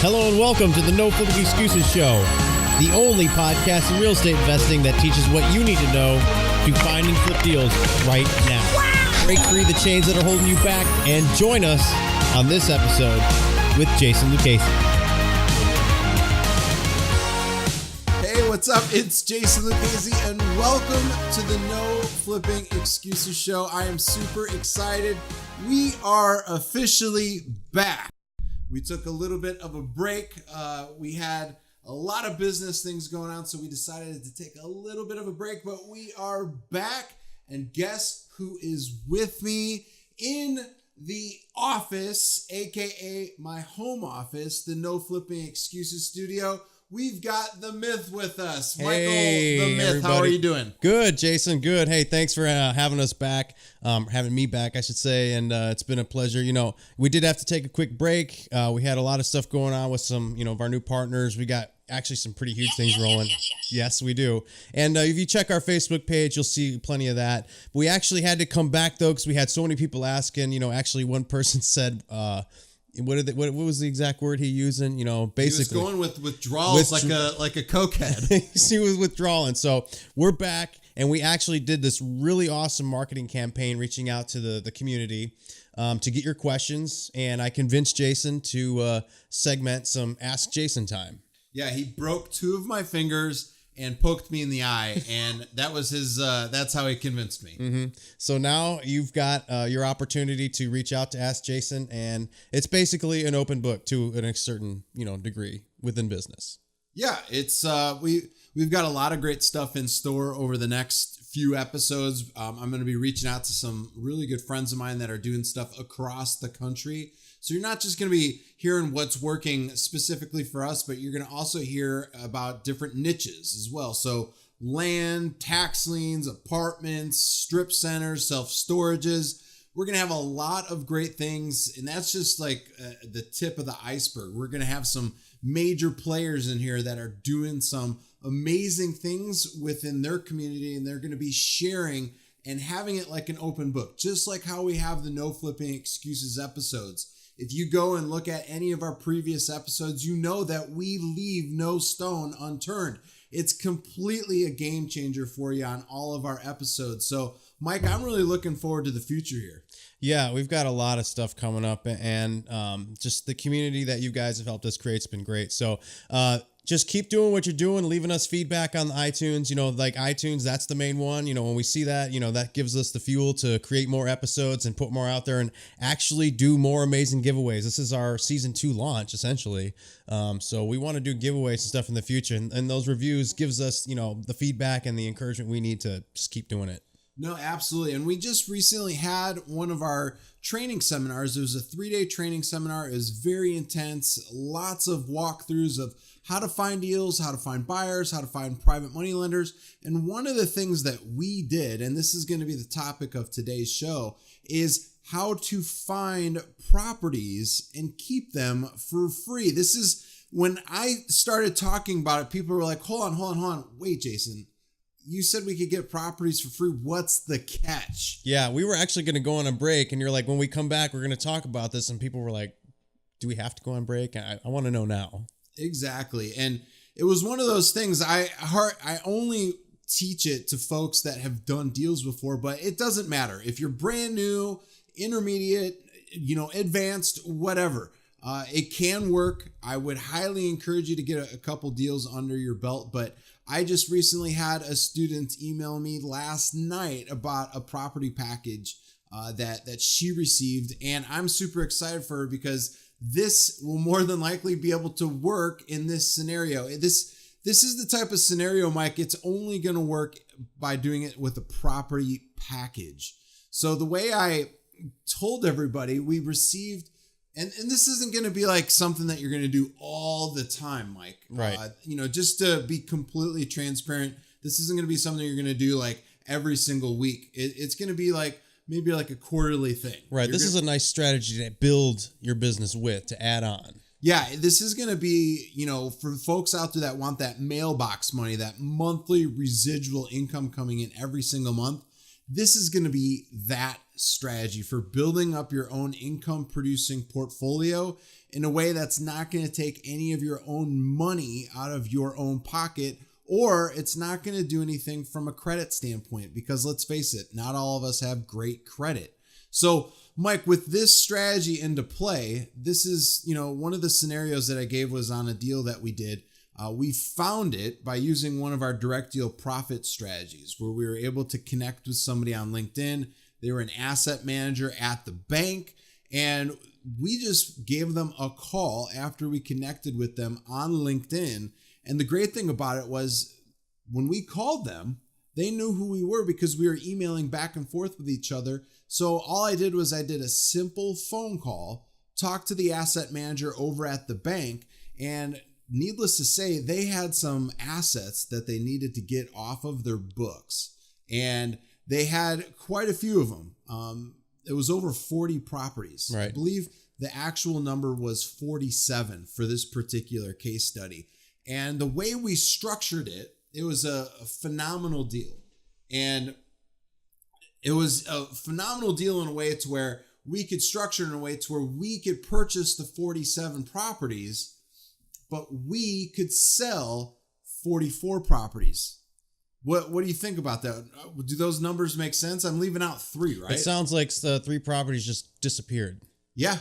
Hello and welcome to the No Flipping Excuses Show, the only podcast in real estate investing that teaches what you need to know to find and flip deals right now. Break free the chains that are holding you back and join us on this episode with Jason Lucchese. Hey, what's up? It's Jason Lucchese and welcome to the No Flipping Excuses Show. I am super excited. We are officially back. We took a little bit of a break. We had a lot of business things going on, so we decided to take a little bit of a break, but we are back. And guess who is with me in the office, aka my home office, the No Flipping Excuses studio? We've got the Myth with us. Michael, the Myth, everybody. How are you doing? Good, Jason. Good. Hey, thanks for having us back, having me back, I should say. And it's been a pleasure. You know, we did have to take a quick break. We had a lot of stuff going on with some, of our new partners. We got actually some pretty huge things rolling. Yes, we do. And if you check our Facebook page, you'll see plenty of that. But we actually had to come back, though, because we had so many people asking. Actually, one person said... What was the exact word he using? Basically he was going with withdrawals like a cokehead. He was withdrawing. So we're back, and we actually did this really awesome marketing campaign, reaching out to the community to get your questions. And I convinced Jason to segment some Ask Jason time. Yeah, he broke two of my fingers and poked me in the eye, and that was his. That's how he convinced me. Mm-hmm. So now you've got your opportunity to reach out to Ask Jason, and it's basically an open book to a certain degree within business. Yeah, it's we've got a lot of great stuff in store over the next few episodes. I'm going to be reaching out to some really good friends of mine that are doing stuff across the country. So you're not just going to be hearing what's working specifically for us, but you're going to also hear about different niches as well. So land, tax liens, apartments, strip centers, self-storages. We're going to have a lot of great things. And that's just like the tip of the iceberg. We're going to have some major players in here that are doing some amazing things within their community. And they're going to be sharing and having it like an open book, just like how we have the No Flipping Excuses episodes. If you go and look at any of our previous episodes, you know that we leave no stone unturned. It's completely a game changer for you on all of our episodes. So, Mike, I'm really looking forward to the future here. Yeah, we've got a lot of stuff coming up, and just the community that you guys have helped us create has been great. So, just keep doing what you're doing, leaving us feedback on the iTunes. Like iTunes, that's the main one. When we see that, that gives us the fuel to create more episodes and put more out there and actually do more amazing giveaways. This is our season 2 launch, essentially. So we want to do giveaways and stuff in the future. And those reviews gives us, the feedback and the encouragement we need to just keep doing it. No, absolutely. And we just recently had one of our training seminars. It was a 3-day training seminar. It was very intense. Lots of walkthroughs of how to find deals, how to find buyers, how to find private money lenders. And one of the things that we did, and this is going to be the topic of today's show, is how to find properties and keep them for free. This is when I started talking about it, people were like, hold on. Wait, Jason, you said we could get properties for free. What's the catch? Yeah, we were actually going to go on a break, and you're like, when we come back, we're going to talk about this. And people were like, do we have to go on break? I want to know now. Exactly. And it was one of those things I only teach it to folks that have done deals before, but it doesn't matter. If you're brand new, intermediate, advanced, whatever, it can work. I would highly encourage you to get a couple deals under your belt, but I just recently had a student email me last night about a property package that she received, and I'm super excited for her because this will more than likely be able to work in this scenario. This is the type of scenario, Mike, it's only going to work by doing it with a property package. So the way I told everybody, we received, and this isn't going to be like something that you're going to do all the time, Mike. Right. Just to be completely transparent, this isn't going to be something you're going to do like every single week. It's going to be like maybe like a quarterly thing. Right. This is a nice strategy to build your business with, to add on. Yeah, this is going to be, for folks out there that want that mailbox money, that monthly residual income coming in every single month. This is going to be that strategy for building up your own income producing portfolio in a way that's not going to take any of your own money out of your own pocket, or it's not going to do anything from a credit standpoint, because let's face it, not all of us have great credit. So Mike, with this strategy into play, this is, one of the scenarios that I gave was on a deal that we did. We found it by using one of our direct deal profit strategies, where we were able to connect with somebody on LinkedIn. They were an asset manager at the bank, and we just gave them a call after we connected with them on LinkedIn. And the great thing about it was when we called them, they knew who we were because we were emailing back and forth with each other. So all I did was I did a simple phone call, talked to the asset manager over at the bank, and needless to say, they had some assets that they needed to get off of their books, and they had quite a few of them. It was over 40 properties. Right. I believe the actual number was 47 for this particular case study. And the way we structured it, it was a phenomenal deal. And it was a phenomenal deal in a way to where we could structure it in a way to where we could purchase the 47 properties, but we could sell 44 properties. What do you think about that? Do those numbers make sense? I'm leaving out 3, right? It sounds like the 3 properties just disappeared. Yeah.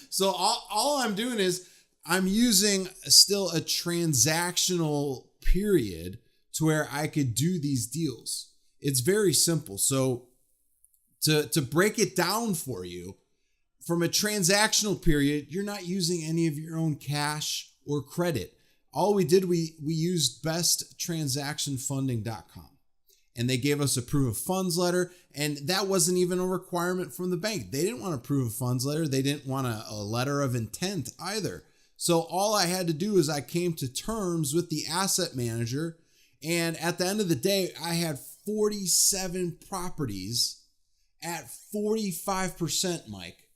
So all I'm doing is I'm using still a transactional period to where I could do these deals. It's very simple. So to break it down for you, from a transactional period, you're not using any of your own cash or credit. All we did, we used besttransactionfunding.com, and they gave us a proof of funds letter, and that wasn't even a requirement from the bank. They didn't want a proof of funds letter. They didn't want a letter of intent either. So all I had to do is I came to terms with the asset manager, and at the end of the day, I had 47 properties at 45%, Mike,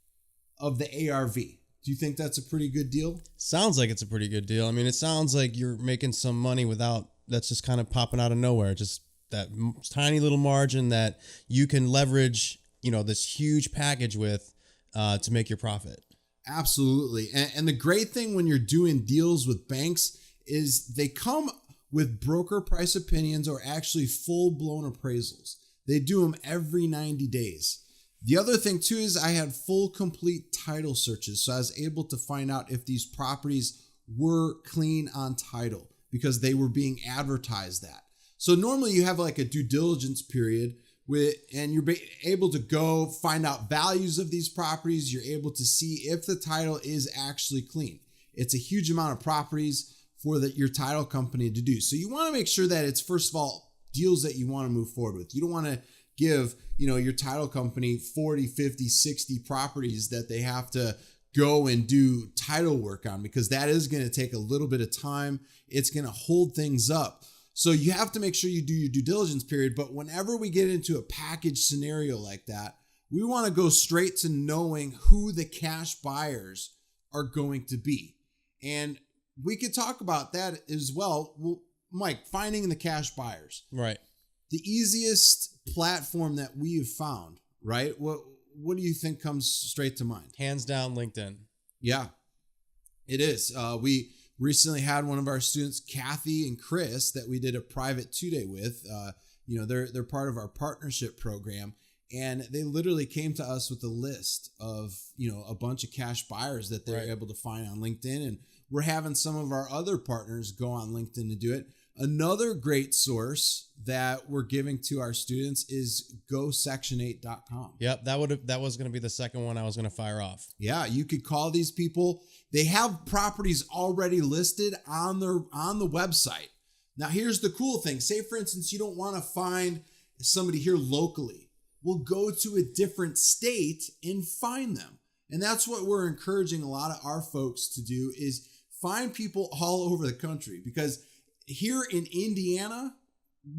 of the ARV. Do you think that's a pretty good deal? Sounds like it's a pretty good deal. I mean, it sounds like you're making some money without, that's just kind of popping out of nowhere. Just that tiny little margin that you can leverage, this huge package with to make your profit. Absolutely. And the great thing when you're doing deals with banks is they come with broker price opinions or actually full-blown appraisals. They do them every 90 days. The other thing too is I had full complete title searches. So I was able to find out if these properties were clean on title because they were being advertised that. So normally you have like a due diligence period and you're able to go find out values of these properties. You're able to see if the title is actually clean. It's a huge amount of properties for your title company to do. So you want to make sure that it's, first of all, deals that you want to move forward with. You don't want to give, your title company 40, 50, 60 properties that they have to go and do title work on, because that is going to take a little bit of time. It's going to hold things up. So you have to make sure you do your due diligence period. But whenever we get into a package scenario like that, we want to go straight to knowing who the cash buyers are going to be. And we could talk about that as well. Well, Mike, finding the cash buyers. Right. The easiest platform that we have found, right? What do you think comes straight to mind? Hands down, LinkedIn. Yeah, it is. We recently had one of our students, Kathy and Chris, that we did a private 2-day with. They're part of our partnership program, and they literally came to us with a list of, a bunch of cash buyers that they're able to find on LinkedIn. And we're having some of our other partners go on LinkedIn to do it. Another great source that we're giving to our students is gosection8.com. Yep, that was going to be the second one I was going to fire off. Yeah, you could call these people. They have properties already listed on the website. Now, here's the cool thing. Say, for instance, you don't want to find somebody here locally. We'll go to a different state and find them. And that's what we're encouraging a lot of our folks to do, is find people all over the country, because here in Indiana,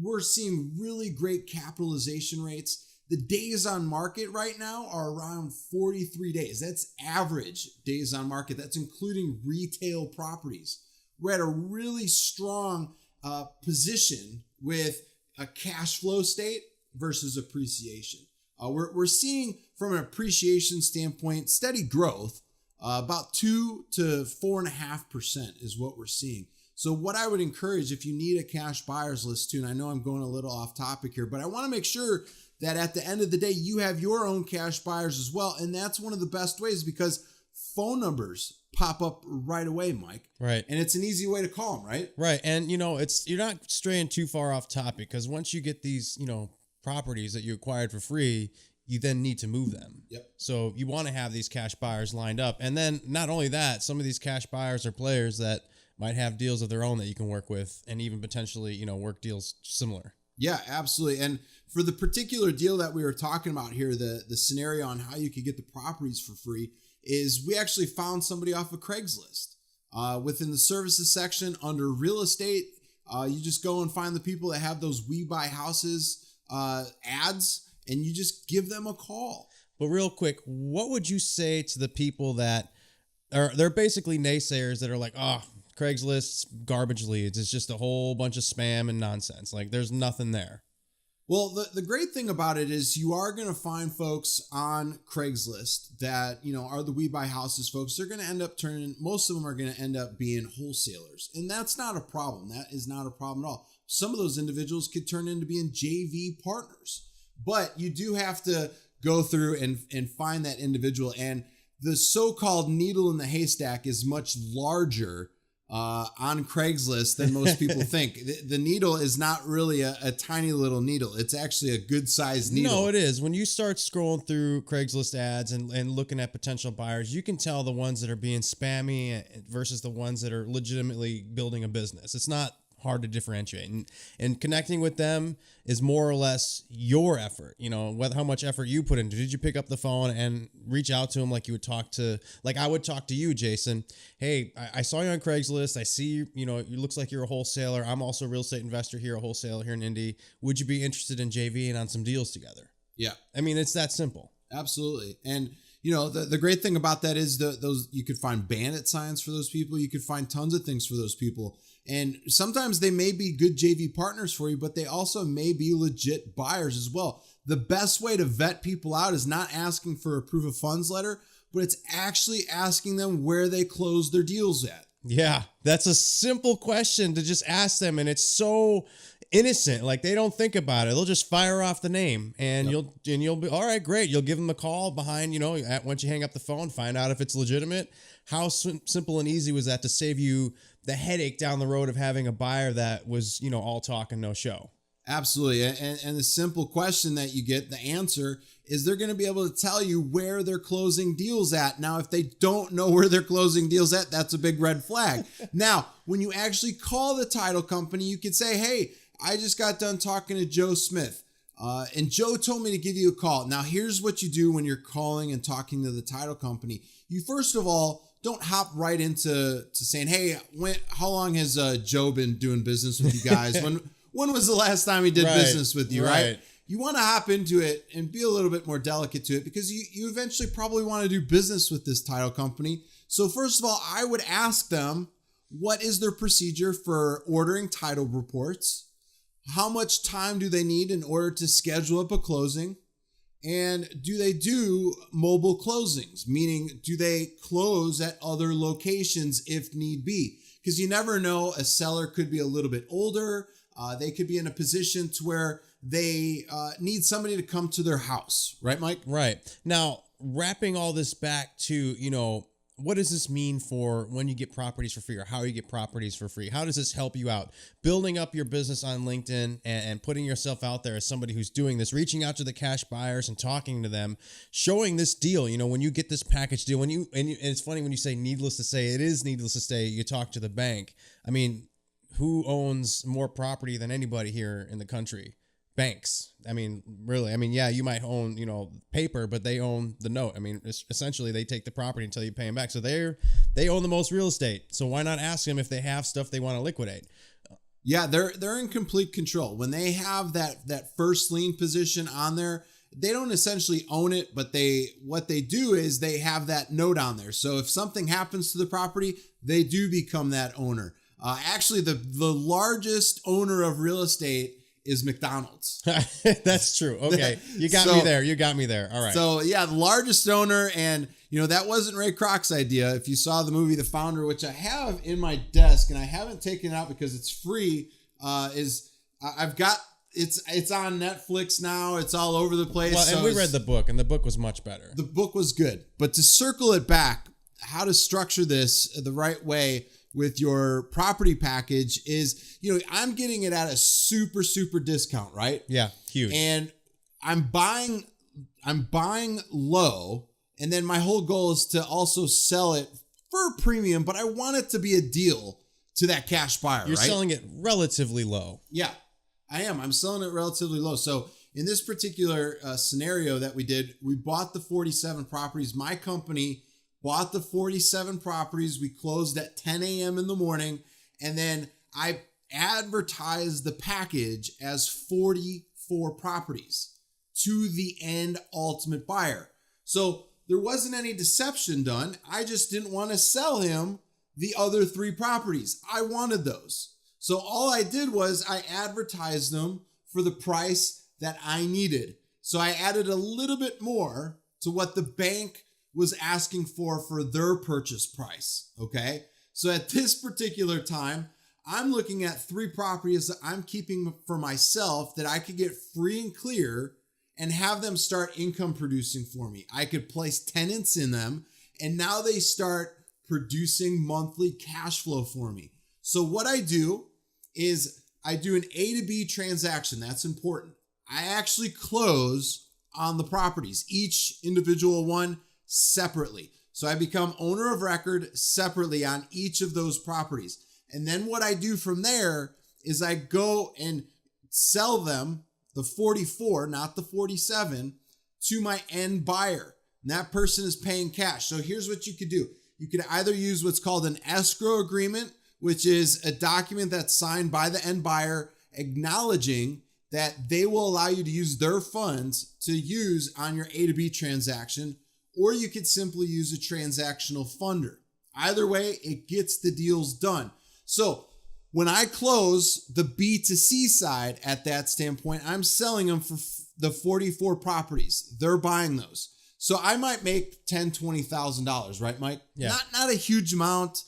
we're seeing really great capitalization rates. The days on market right now are around 43 days. That's average days on market. That's including retail properties. We're at a really strong position with a cash flow state. versus appreciation. We're seeing from an appreciation standpoint, steady growth, about 2 to 4.5% is what we're seeing. So what I would encourage, if you need a cash buyers list too, and I know I'm going a little off topic here, but I want to make sure that at the end of the day, you have your own cash buyers as well. And that's one of the best ways, because phone numbers pop up right away, Mike. Right. And it's an easy way to call them, right? Right. And, you're not straying too far off topic, because once you get these, properties that you acquired for free, you then need to move them. Yep. So you want to have these cash buyers lined up. And then not only that, some of these cash buyers are players that might have deals of their own that you can work with, and even potentially, work deals similar. Yeah, absolutely. And for the particular deal that we were talking about here, the scenario on how you could get the properties for free is we actually found somebody off of Craigslist. Within the services section under real estate, you just go and find the people that have those We Buy Houses ads, and you just give them a call. But real quick, what would you say to the people that they're basically naysayers that are like, oh, Craigslist's garbage leads. It's just a whole bunch of spam and nonsense. Like, there's nothing there. Well, the great thing about it is you are going to find folks on Craigslist that, are the We Buy Houses folks. They're going to end up most of them are going to end up being wholesalers. And that's not a problem. That is not a problem at all. Some of those individuals could turn into being JV partners. But you do have to go through and find that individual. And the so-called needle in the haystack is much larger on Craigslist than most people think. The needle is not really a tiny little needle. It's actually a good sized needle. No, it is. When you start scrolling through Craigslist ads and looking at potential buyers, you can tell the ones that are being spammy versus the ones that are legitimately building a business. It's not hard to differentiate, and connecting with them is more or less your effort. How much effort you put into. Did you pick up the phone and reach out to them like you would talk to, like I would talk to you, Jason? Hey, I saw you on Craigslist. I see, it looks like you're a wholesaler. I'm also a real estate investor here, a wholesaler here in Indy. Would you be interested in JVing on some deals together? Yeah. I mean, it's that simple. Absolutely. And the great thing about that is those you could find bandit signs for those people. You could find tons of things for those people. And sometimes they may be good JV partners for you, but they also may be legit buyers as well. The best way to vet people out is not asking for a proof of funds letter, but it's actually asking them where they close their deals at. Yeah, that's a simple question to just ask them, and it's so innocent. Like, they don't think about it. They'll just fire off the name, and you'll be all right. Great, you'll give them a call behind. Once you hang up the phone, find out if it's legitimate. How simple and easy was that to save you the headache down the road of having a buyer that was all talk and no show? Absolutely. And the simple question that you get, the answer is they're going to be able to tell you where they're closing deals at. Now, if they don't know where they're closing deals at, that's a big red flag. Now, when you actually call the title company, you could say, hey, I just got done talking to Joe Smith. And Joe told me to give you a call. Now, here's what you do when you're calling and talking to the title company. You, first of all, don't hop right into saying, hey, how long has Joe been doing business with you guys? When was the last time he did business with you, right? You want to hop into it and be a little bit more delicate to it, because you eventually probably want to do business with this title company. So first of all, I would ask them, what is their procedure for ordering title reports? How much time do they need in order to schedule up a closing? And do they do mobile closings? Meaning, do they close at other locations if need be? Because you never know, a seller could be a little bit older. They could be in a position to where they need somebody to come to their house. Right, Mike? Right. Now, wrapping all this back to, what does this mean for when you get properties for free, or how you get properties for free? How does this help you out? Building up your business on LinkedIn and putting yourself out there as somebody who's doing this, reaching out to the cash buyers and talking to them, showing this deal. When you get this package deal, and it's funny when you say needless to say, it is needless to say, you talk to the bank. I mean, who owns more property than anybody here in the country? Banks. I mean, really. I mean, yeah, you might own, paper, but they own the note. I mean, essentially, they take the property until you pay them back. So they own the most real estate. So why not ask them if they have stuff they want to liquidate? Yeah, they're in complete control. When they have that first lien position on there, they don't essentially own it, but what they do is they have that note on there. So if something happens to the property, they do become that owner. Actually, the largest owner of real estate is McDonald's. That's true. Okay. You got me there. You got me there. All right. So yeah, the largest owner, and that wasn't Ray Kroc's idea. If you saw the movie The Founder, which I have in my desk and I haven't taken it out because it's free, I've got it's on Netflix now. It's all over the place. Well, and we read the book, and the book was much better. The book was good, but to circle it back, how to structure this the right way with your property package is, I'm getting it at a super, super discount, right? Yeah, huge. And I'm buying low, and then my whole goal is to also sell it for a premium, but I want it to be a deal to that cash buyer, You're right? selling it relatively low. Yeah, I am. I'm selling it relatively low. So in this particular scenario that we did, we bought the 47 properties. My company bought the 47 properties. We closed at 10 a.m. in the morning. And then I advertised the package as 44 properties to the end ultimate buyer. So there wasn't any deception done. I just didn't want to sell him the other 3 properties. I wanted those. So all I did was I advertised them for the price that I needed. So I added a little bit more to what the bank was asking for their purchase price. Okay. So at this particular time, I'm looking at 3 properties that I'm keeping for myself that I could get free and clear and have them start income producing for me. I could place tenants in them, and now they start producing monthly cash flow for me. So what I do is I do an A to B transaction. That's important. I actually close on the properties, each individual one separately. So I become owner of record separately on each of those properties. And then what I do from there is I go and sell them, the 44, not the 47, to my end buyer. And that person is paying cash. So here's what you could do. You could either use what's called an escrow agreement, which is a document that's signed by the end buyer acknowledging that they will allow you to use their funds to use on your A to B transaction, or you could simply use a transactional funder. Either way, it gets the deals done. So when I close the B to C side at that standpoint, I'm selling them for the 44 properties. They're buying those. So I might make $10,000, $20,000, right, Mike? Yeah. Not a huge amount,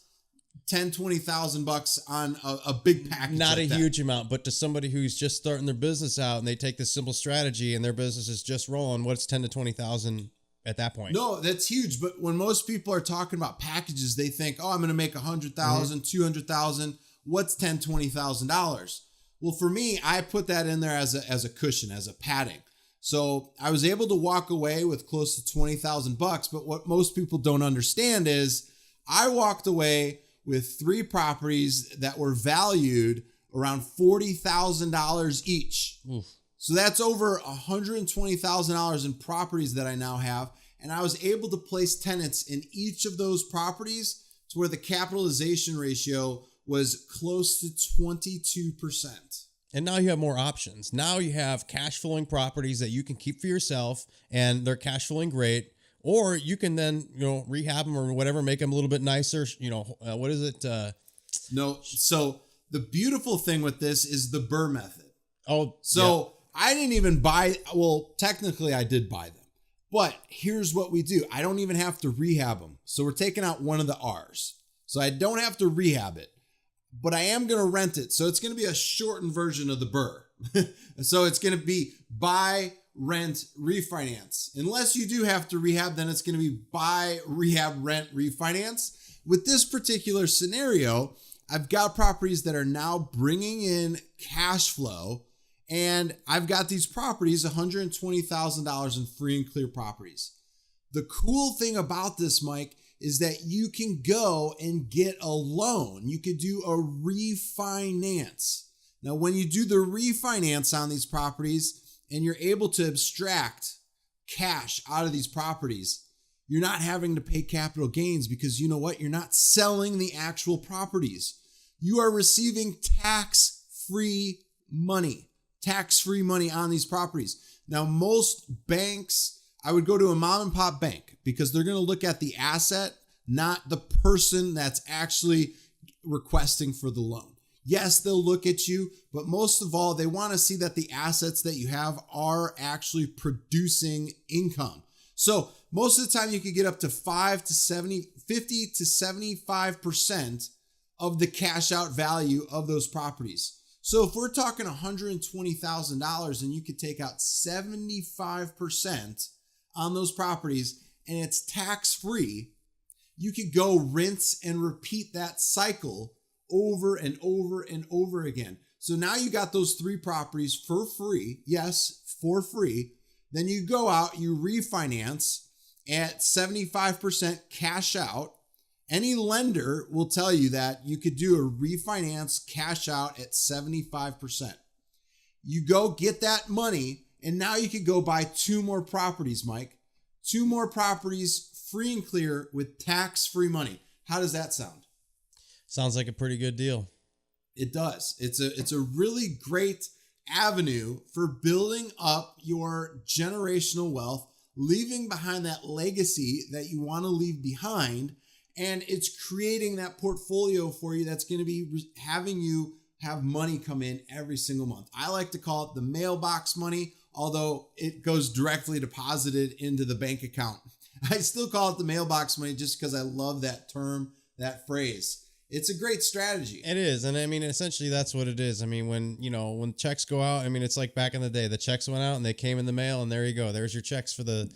$10,000-$20,000 on a big package. Not like a that. huge amount, but to somebody who's just starting their business out and they take this simple strategy and their business is just rolling, what's 10 to 20,000 at that point? No, that's huge. But when most people are talking about packages, they think, oh, I'm going to make $100,000, $200,000. What's $10,000, $20,000? Well, for me, I put that in there as a cushion, as a padding. So I was able to walk away with close to $20,000. But what most people don't understand is I walked away with 3 properties that were valued around $40,000 each. Oof. So that's over $120,000 in properties that I now have. And I was able to place tenants in each of those properties to where the capitalization ratio was close to 22%. And now you have more options. Now you have cash flowing properties that you can keep for yourself and they're cash flowing great. Or you can then, rehab them or whatever, make them a little bit nicer. What is it? No. So the beautiful thing with this is the BRRRR method. So I didn't even buy, well, technically I did buy them, but here's what we do. I don't even have to rehab them. So we're taking out one of the R's. So I don't have to rehab it, but I am going to rent it. So it's going to be a shortened version of the BRRRR. So it's going to be buy, rent, refinance. Unless you do have to rehab, then it's going to be buy, rehab, rent, refinance. With this particular scenario, I've got properties that are now bringing in cash flow, and I've got these properties, $120,000 in free and clear properties. The cool thing about this, Mike, is that you can go and get a loan. You could do a refinance. Now, when you do the refinance on these properties and you're able to abstract cash out of these properties, you're not having to pay capital gains because you know what? You're not selling the actual properties. You are receiving tax-free money on these properties. Now, most banks, I would go to a mom and pop bank because they're going to look at the asset, not the person that's actually requesting for the loan. Yes, they'll look at you, but most of all, they want to see that the assets that you have are actually producing income. So most of the time you could get up to 50 to 75% of the cash out value of those properties. So if we're talking $120,000 and you could take out 75% on those properties and it's tax free, you could go rinse and repeat that cycle over and over and over again. So now you got those 3 properties for free. Yes, for free. Then you go out, you refinance at 75% cash out. Any lender will tell you that you could do a refinance cash out at 75%. You go get that money, and now you could go buy 2 more properties, Mike. 2 more properties free and clear with tax-free money. How does that sound? Sounds like a pretty good deal. It does. It's a really great avenue for building up your generational wealth, leaving behind that legacy that you want to leave behind. And it's creating that portfolio for you that's going to be having you have money come in every single month. I like to call it the mailbox money, although it goes directly deposited into the bank account. I still call it the mailbox money just because I love that term, that phrase. It's a great strategy. It is. And I mean, essentially that's what it is. I mean, when checks go out, I mean, it's like back in the day, the checks went out and they came in the mail and there you go. There's your checks for the,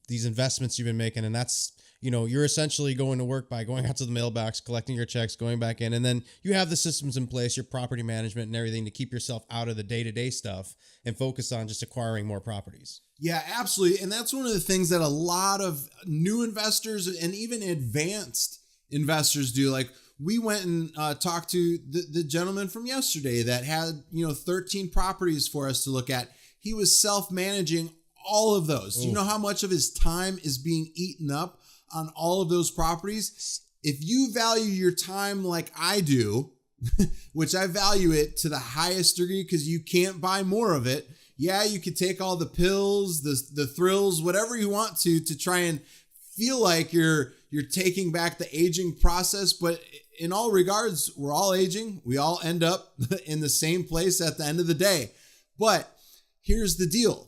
these investments you've been making. And that's, you're essentially going to work by going out to the mailbox, collecting your checks, going back in, and then you have the systems in place, your property management and everything to keep yourself out of the day-to-day stuff and focus on just acquiring more properties. Yeah, absolutely. And that's one of the things that a lot of new investors and even advanced investors do. Like we went and talked to the gentleman from yesterday that had, 13 properties for us to look at. He was self-managing all of those. Do you know how much of his time is being eaten up on all of those properties? If you value your time like I do, which I value it to the highest degree because you can't buy more of it. Yeah, you could take all the pills, the thrills, whatever you want to try and feel like you're taking back the aging process. But in all regards, we're all aging. We all end up in the same place at the end of the day. But here's the deal.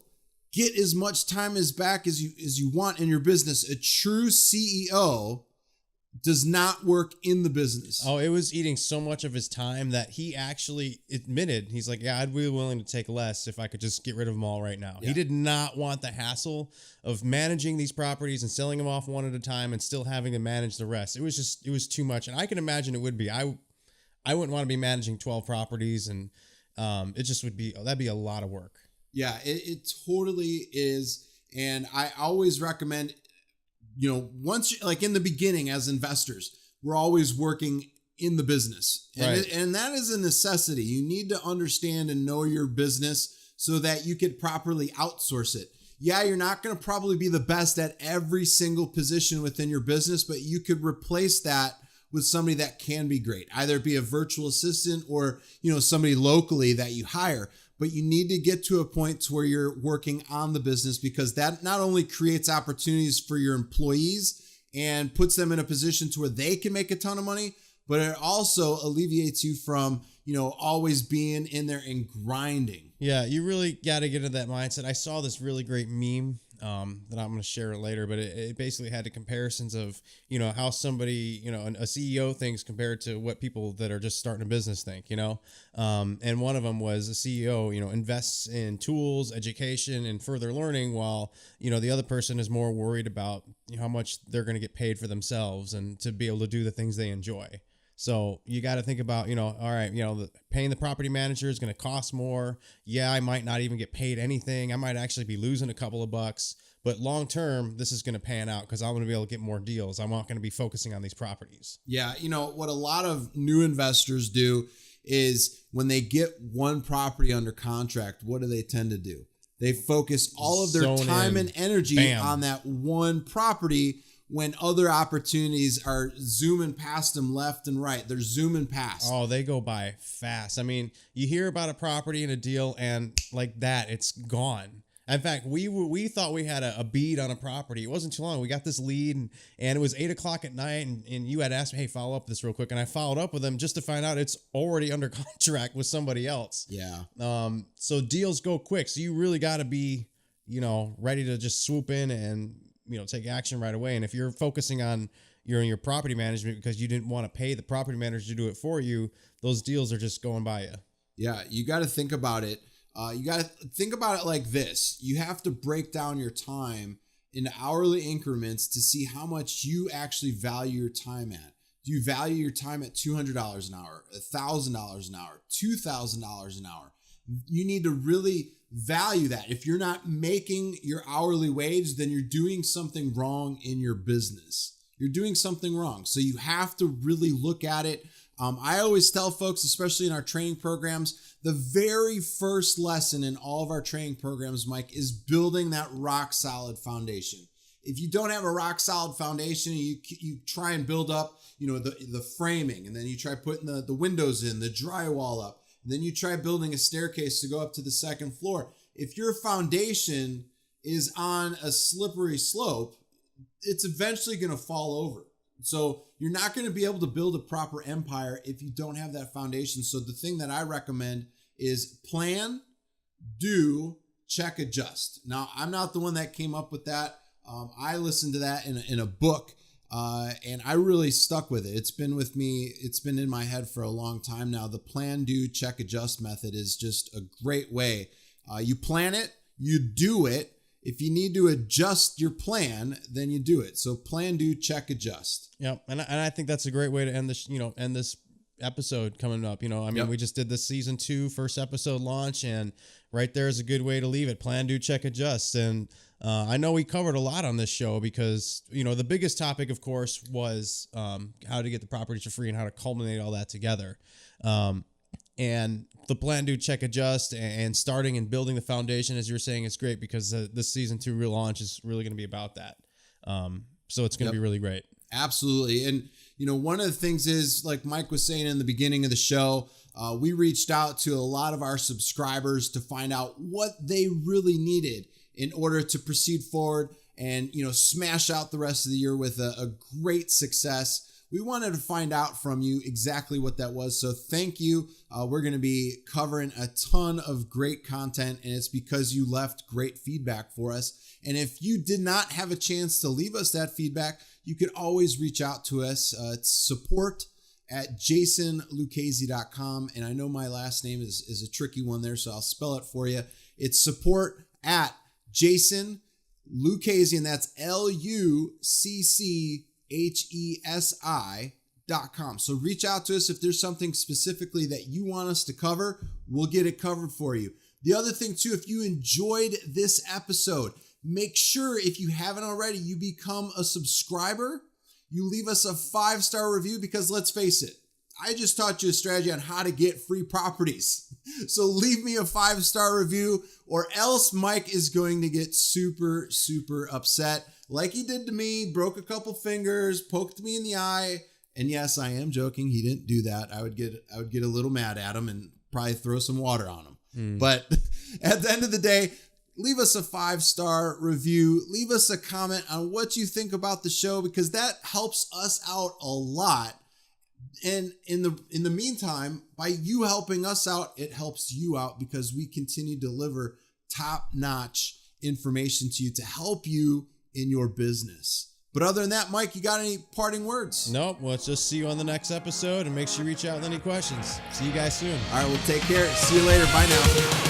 Get as much time back as you want in your business. A true CEO does not work in the business. Oh, it was eating so much of his time that he actually admitted, he's like, yeah, I'd be willing to take less if I could just get rid of them all right now. Yeah. He did not want the hassle of managing these properties and selling them off one at a time and still having to manage the rest. It was too much. And I can imagine it would be. I wouldn't want to be managing 12 properties and it just would be, that'd be a lot of work. Yeah, it totally is. And I always recommend, once like in the beginning as investors, we're always working in the business. And, right. And that is a necessity. You need to understand and know your business so that you could properly outsource it. Yeah, you're not going to probably be the best at every single position within your business, but you could replace that with somebody that can be great. Either be a virtual assistant or, somebody locally that you hire. But you need to get to a point to where you're working on the business because that not only creates opportunities for your employees and puts them in a position to where they can make a ton of money, but it also alleviates you from, always being in there and grinding. Yeah, you really got to get into that mindset. I saw this really great meme that I'm going to share it later, but it basically had the comparisons of, how somebody, a CEO thinks compared to what people that are just starting a business think, and one of them was a CEO, invests in tools, education, and further learning while, the other person is more worried about how much they're going to get paid for themselves and to be able to do the things they enjoy. So you got to think about, all right, paying the property manager is going to cost more. Yeah, I might not even get paid anything. I might actually be losing a couple of bucks. But long term, this is going to pan out because I'm going to be able to get more deals. I'm not going to be focusing on these properties. Yeah, what a lot of new investors do is when they get one property under contract, what do they tend to do? They focus all of their time and energy on that one property when other opportunities are zooming past them left and right. They're zooming past. Oh, they go by fast. I mean, you hear about a property and a deal and like that, it's gone. In fact, we thought we had a bead on a property. It wasn't too long. We got this lead, and it was 8 o'clock at night, and you had asked me, hey, follow up this real quick. And I followed up with them just to find out it's already under contract with somebody else. Yeah. So deals go quick. So you really got to be, ready to just swoop in and, take action right away. And if you're focusing on your property management because you didn't want to pay the property manager to do it for you, those deals are just going by you. Yeah. You got to think about it. You got to think about it like this. You have to break down your time into hourly increments to see how much you actually value your time at. Do you value your time at $200 an hour, $1,000 an hour, $2,000 an hour? You need to really value that. If you're not making your hourly wage, then you're doing something wrong in your business. You're doing something wrong. So you have to really look at it. I always tell folks, especially in our training programs, the very first lesson in all of our training programs, Mike, is building that rock solid foundation. If you don't have a rock solid foundation, you try and build up, the framing, and then you try putting the windows in, the drywall up, and then you try building a staircase to go up to the second floor. If your foundation is on a slippery slope, it's eventually going to fall over. So you're not going to be able to build a proper empire if you don't have that foundation. So the thing that I recommend is plan, do, check, adjust. Now, I'm not the one that came up with that. I listened to that in a book, and I really stuck with it. It's been with me. It's been in my head for a long time now. The plan, do, check, adjust method is just a great way. You plan it, you do it. If you need to adjust your plan, then you do it. So plan, do, check, adjust. Yep. And I think that's a great way to end this episode coming up. Yep. We just did the season 2 first episode launch, and right there is a good way to leave it. Plan, do, check, adjust. And I know we covered a lot on this show because, the biggest topic, of course, was how to get the properties for free and how to culminate all that together. And the plan, do, check, adjust, and starting and building the foundation, as you were saying, is great because this season 2 real launch is really going to be about that. So it's going to be really great. Absolutely. And, one of the things is, like Mike was saying in the beginning of the show, we reached out to a lot of our subscribers to find out what they really needed in order to proceed forward and, smash out the rest of the year with a great success. We wanted to find out from you exactly what that was. So thank you. We're going to be covering a ton of great content, and it's because you left great feedback for us. And if you did not have a chance to leave us that feedback, you could always reach out to us. It's support@jasonluchese.com. And I know my last name is a tricky one there, so I'll spell it for you. It's support@jasonluchese, and that's LUCCHESI.com. So reach out to us if there's something specifically that you want us to cover. We'll get it covered for you. The other thing too, if you enjoyed this episode, make sure, if you haven't already, you become a subscriber. You leave us a 5-star review, because let's face it, I just taught you a strategy on how to get free properties. So leave me a 5-star review, or else Mike is going to get super, super upset, like he did to me, broke a couple fingers, poked me in the eye. And yes, I am joking. He didn't do that. I would get a little mad at him and probably throw some water on him. But at the end of the day, leave us a 5-star review. Leave us a comment on what you think about the show, because that helps us out a lot. And in the meantime, by you helping us out, it helps you out, because we continue to deliver top-notch information to you to help you in your business. But other than that, Mike, you got any parting words? Nope. Well, let's just see you on the next episode, and make sure you reach out with any questions. See you guys soon. All right, well, take care. See you later. Bye now.